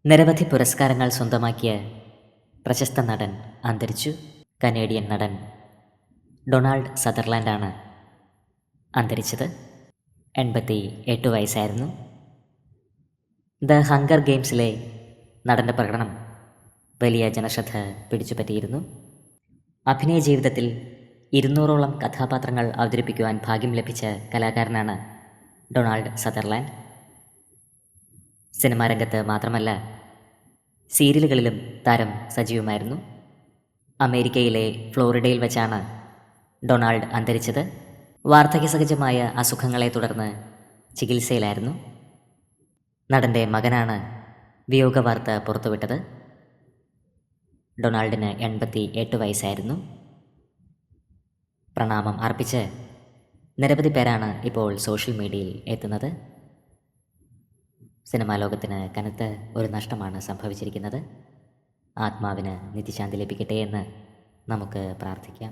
നിരവധി പുരസ്കാരങ്ങൾ സ്വന്തമാക്കിയ പ്രശസ്ത നടൻ അന്തരിച്ചു. കനേഡിയൻ നടൻ ഡൊണാൾഡ് സദർലാൻഡാണ് അന്തരിച്ചത്. 88 വയസ്സായിരുന്നു. ദ ഹങ്കർ ഗെയിംസിലെ നടൻ്റെ പ്രകടനം വലിയ ജനശ്രദ്ധ പിടിച്ചുപറ്റിയിരുന്നു. അഭിനയ ജീവിതത്തിൽ 200ഓളം കഥാപാത്രങ്ങൾ അവതരിപ്പിക്കുവാൻ ഭാഗ്യം ലഭിച്ച കലാകാരനാണ് ഡൊണാൾഡ് സദർലാൻഡ്. സിനിമാ രംഗത്ത് മാത്രമല്ല, സീരിയലുകളിലും താരം സജീവമായിരുന്നു. അമേരിക്കയിലെ ഫ്ലോറിഡയിൽ വെച്ചാണ് ഡൊണാൾഡ് അന്തരിച്ചത്. വാർദ്ധക്യസഹജമായ അസുഖങ്ങളെ തുടർന്ന് ചികിത്സയിലായിരുന്നു. നടൻ്റെ മകനാണ് വിയോഗ വാർത്ത പുറത്തുവിട്ടത്. ഡൊണാൾഡിന് 88 വയസ്സായിരുന്നു. പ്രണാമം അർപ്പിച്ച് നിരവധി പേരാണ് ഇപ്പോൾ സോഷ്യൽ മീഡിയയിൽ എത്തുന്നത്. സിനിമാ ലോകത്തിന് കനത്ത ഒരു നഷ്ടമാണ് സംഭവിച്ചിരിക്കുന്നത്. ആത്മാവിന് നിത്യശാന്തി ലഭിക്കട്ടെ എന്ന് നമുക്ക് പ്രാർത്ഥിക്കാം.